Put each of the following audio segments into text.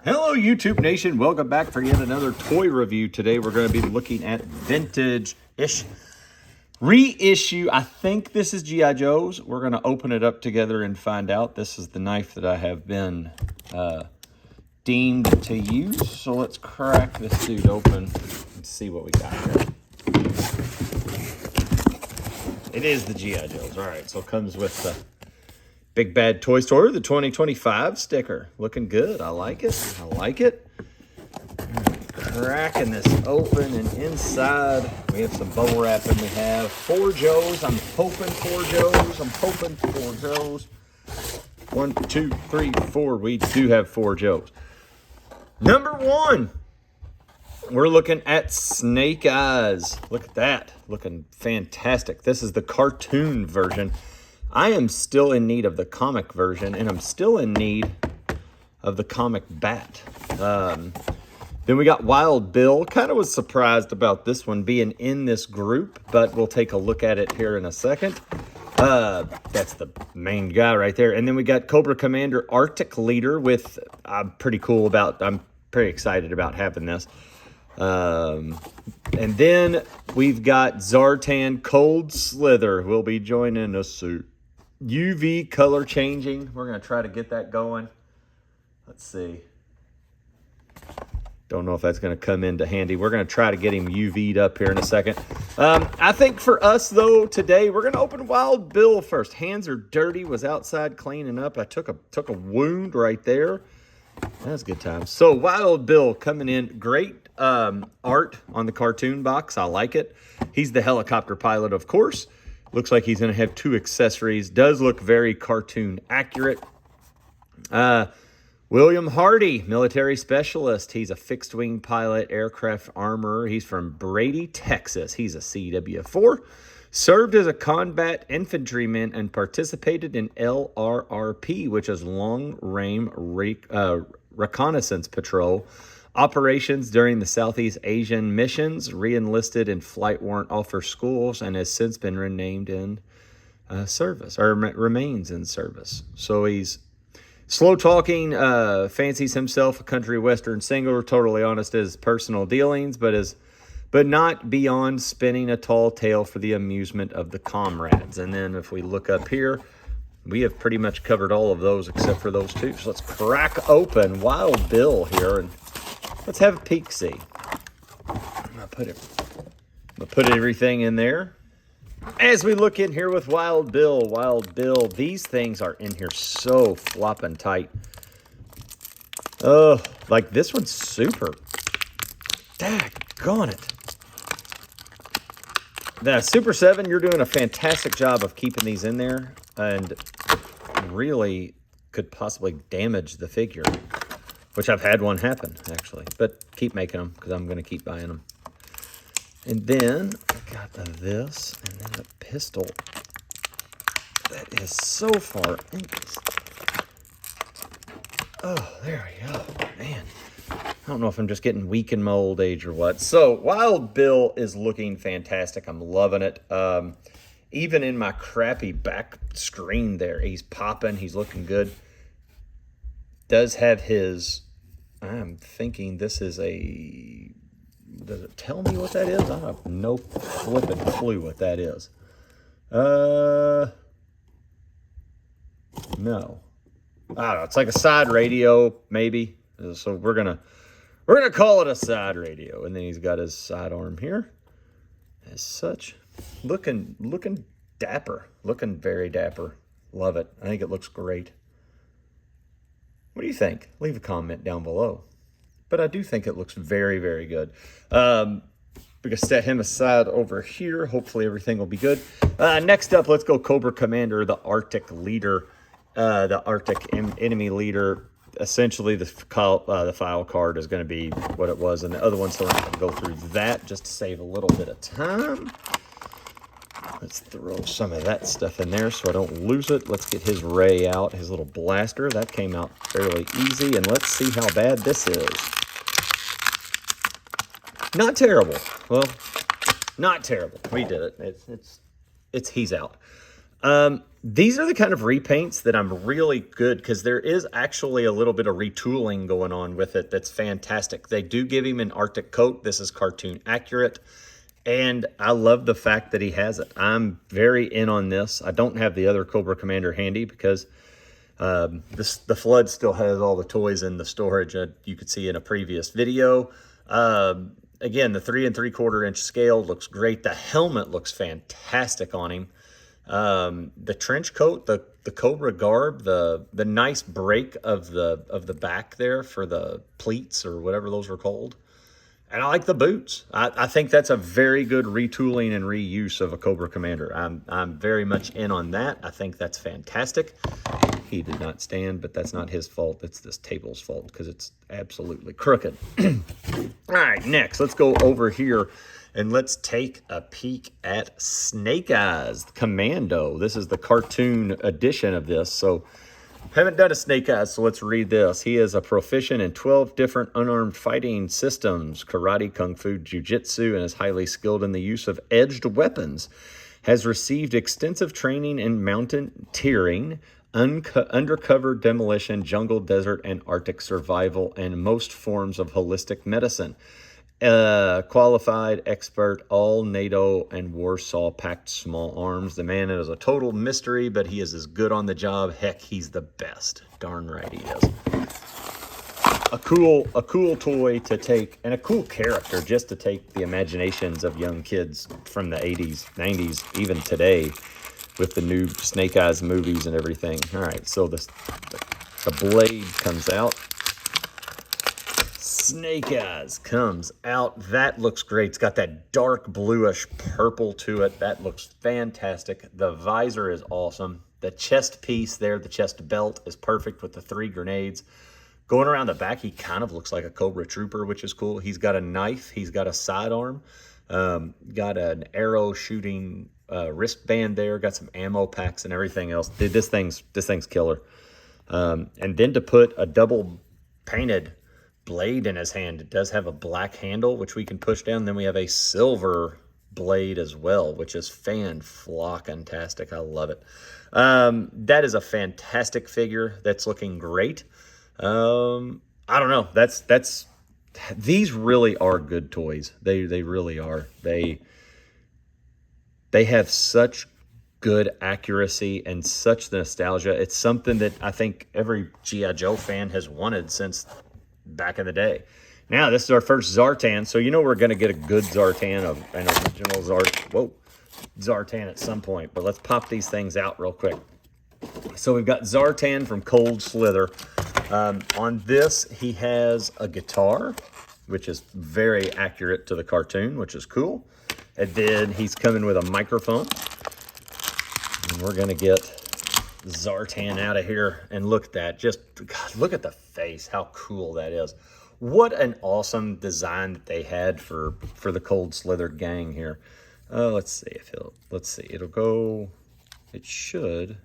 Hello YouTube Nation, welcome back for yet another toy review. Today we're going to be looking at vintage-ish reissue. I think this is G.I. Joe's. We're going to open it up together and find out. This is the knife that I have been deemed to use. So let's crack this dude open and see what we got here. It is the G.I. Joe's. All right, so it comes with the Big Bad Toy Store, the 2025 sticker. Looking good. I like it. I like it. Cracking this open, and inside we have some bubble wrap, and we have 4 Joes. I'm hoping 4 Joes. I'm hoping 4 Joes. 1, 2, 3, 4. We do have 4 Joes. Number 1. We're looking at Snake Eyes. Look at that. Looking fantastic. This is the cartoon version. I am still in need of the comic version, and I'm still in need of the comic Bat. Then we got Wild Bill. Kind of was surprised about this one being in this group, but we'll take a look at it here in a second. That's the main guy right there. And then we got Cobra Commander Arctic Leader with, I'm pretty excited about having this. And then we've got Zartan Cold Slither will be joining us soon. UV color changing. We're going to try to get that going. Let's see. Don't know if that's going to come into handy. We're going to try to get him UV'd up here in a second. I think for us, though, today, we're going to open Wild Bill first. Hands are dirty. Was outside cleaning up. I took a wound right there. That's a good time. So Wild Bill coming in. Great art on the cartoon box. I like it. He's the helicopter pilot, of course. Looks like he's going to have 2 accessories. Does look very cartoon accurate. William Hardy, military specialist. He's a fixed-wing pilot, aircraft armorer. He's from Brady, Texas. He's a CW4. Served as a combat infantryman and participated in LRRP, which is long-range reconnaissance patrol operations during the Southeast Asian missions, re-enlisted in flight warrant officer schools, and has since been renamed in service, or remains in service. So he's slow-talking, fancies himself a country western singer, totally honest as personal dealings, but not beyond spinning a tall tale for the amusement of the comrades. And then if we look up here, we have pretty much covered all of those except for those 2. So let's crack open Wild Bill here and let's have a peek-see. I'm gonna put everything in there. As we look in here with Wild Bill, these things are in here so flopping tight. Oh, like this one's super. Daggone it. The Super7, you're doing a fantastic job of keeping these in there and really could possibly damage the figure, which I've had one happen, actually. But keep making them because I'm going to keep buying them. And then I got this, and then a pistol that is so far in this. Oh, there we go. Man, I don't know if I'm just getting weak in my old age or what. So Wild Bill is looking fantastic. I'm loving it. Even in my crappy back screen there, he's popping. He's looking good. Does have his, I'm thinking this is a, does it tell me what that is? I have no flipping clue what that is. No. I don't know. It's like a side radio, maybe. So we're gonna call it a side radio. And then he's got his sidearm here. As such, looking dapper, looking very dapper. Love it. I think it looks great. What do you think? Leave a comment down below. But I do think it looks very, very good. We're going to set him aside over here. Hopefully everything will be good. Next up, let's go Cobra Commander, the Arctic Leader, the Arctic Enemy Leader. Essentially, the file card is going to be what it was, and the other ones, so we're not going to go through that just to save a little bit of time. Let's throw some of that stuff in there so I don't lose it. Let's get his ray out, his little blaster. That came out fairly easy, and let's see how bad this is. Not terrible. Well, not terrible. We did it. He's out. These are the kind of repaints that I'm really good, because there is actually a little bit of retooling going on with it that's fantastic. They do give him an Arctic coat. This is cartoon accurate. And I love the fact that he has it. I'm very in on this. I don't have the other Cobra Commander handy because the Flood still has all the toys in the storage. You could see in a previous video. Again, the 3 3/4 inch scale looks great. The helmet looks fantastic on him. The trench coat, the Cobra garb, the nice break of the back there for the pleats or whatever those are called. And I like the boots. I think that's a very good retooling and reuse of a Cobra Commander. I'm very much in on that. I think that's fantastic. He did not stand, but that's not his fault. It's this table's fault because it's absolutely crooked. All right, next, let's go over here and let's take a peek at Snake Eyes Commando. This is the cartoon edition of this. So haven't done a Snake Eyes, so let's read this. He is a proficient in 12 different unarmed fighting systems, karate, kung fu, jiu-jitsu, and is highly skilled in the use of edged weapons. Has received extensive training in mountaineering, undercover demolition, jungle, desert, and Arctic survival, and most forms of holistic medicine. Qualified expert, all NATO and Warsaw packed small arms. The man is a total mystery, but he is as good on the job. Heck, he's the best. Darn right he is. A cool toy to take, and a cool character just to take the imaginations of young kids from the 80s, 90s, even today, with the new Snake Eyes movies and everything. All right, so the blade comes out. Snake Eyes comes out. That looks great. It's got that dark bluish purple to it. That looks fantastic. The visor is awesome. The chest piece there, the chest belt, is perfect with the 3 grenades. Going around the back, he kind of looks like a Cobra Trooper, which is cool. He's got a knife. He's got a sidearm. Got an arrow shooting wristband there. Got some ammo packs and everything else. Dude, this thing's killer. And then to put a double painted blade in his hand. It does have a black handle, which we can push down. Then we have a silver blade as well, which is fan-flocking-tastic. I love it. That is a fantastic figure. That's looking great. I don't know. These really are good toys. They really are. They have such good accuracy and such nostalgia. It's something that I think every G.I. Joe fan has wanted since back in the day. Now, this is our first Zartan, so you know we're going to get a good Zartan, an original Zartan at some point. But let's pop these things out real quick. So we've got Zartan from Cold Slither. On this, he has a guitar, which is very accurate to the cartoon, which is cool. And then he's coming with a microphone. And we're going to get Zartan out of here, and look at that. Just God, look at the face, how cool that is. What an awesome design that they had for the Cold Slither gang here. Let's see if it'll go. It should.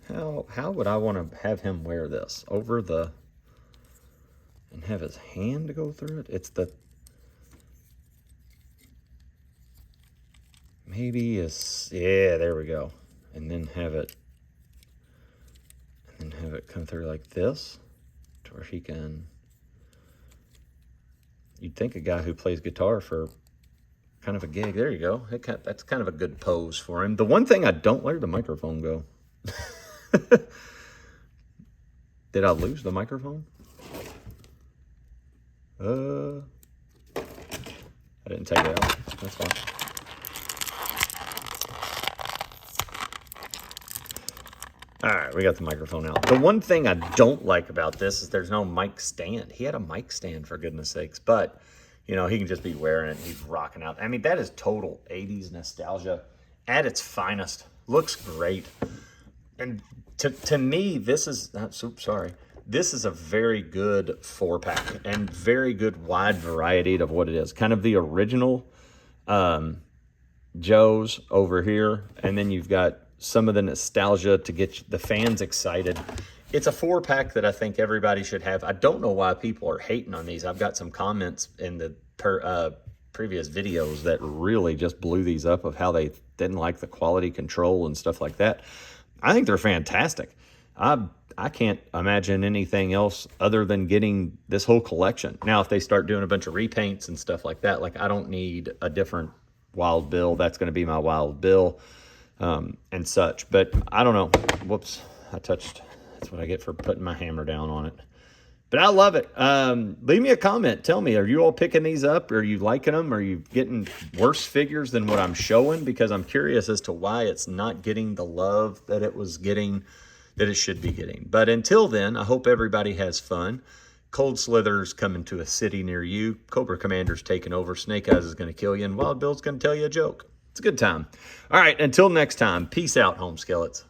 How would I want to have him wear this over the and have his hand go through it? It's the maybe is, yeah, there we go. And then have it come through like this to where he can, you'd think a guy who plays guitar for kind of a gig, there you go. That's kind of a good pose for him. The one thing I don't, where'd the microphone go? Did I lose the microphone? I didn't take it out. That's fine. All right, we got the microphone out. The one thing I don't like about this is there's no mic stand. He had a mic stand, for goodness sakes, but, you know, he can just be wearing it. He's rocking out. I mean, that is total 80s nostalgia at its finest. Looks great. And to me, this is, this is a very good 4-pack and very good wide variety of what it is. Kind of the original Joes over here, and then you've got some of the nostalgia to get the fans excited. It's a 4-pack that I think everybody should have. I don't know why people are hating on these. I've got some comments in the previous videos that really just blew these up of how they didn't like the quality control and stuff like that. I think they're fantastic. I can't imagine anything else other than getting this whole collection. Now, if they start doing a bunch of repaints and stuff like that, like I don't need a different Wild Bill. That's going to be my Wild Bill and such. But I don't know. Whoops, I touched. That's what I get for putting my hammer down on it. But I love it. Leave me a comment. Tell me, are you all picking these up? Are you liking them? Are you getting worse figures than what I'm showing? Because I'm curious as to why it's not getting the love that it was getting, that it should be getting. But until then, I hope everybody has fun. Cold Slither's coming to a city near you. Cobra Commander's taking over. Snake Eyes is going to kill you. And Wild Bill's going to tell you a joke. It's a good time. All right, until next time, peace out, home skellets.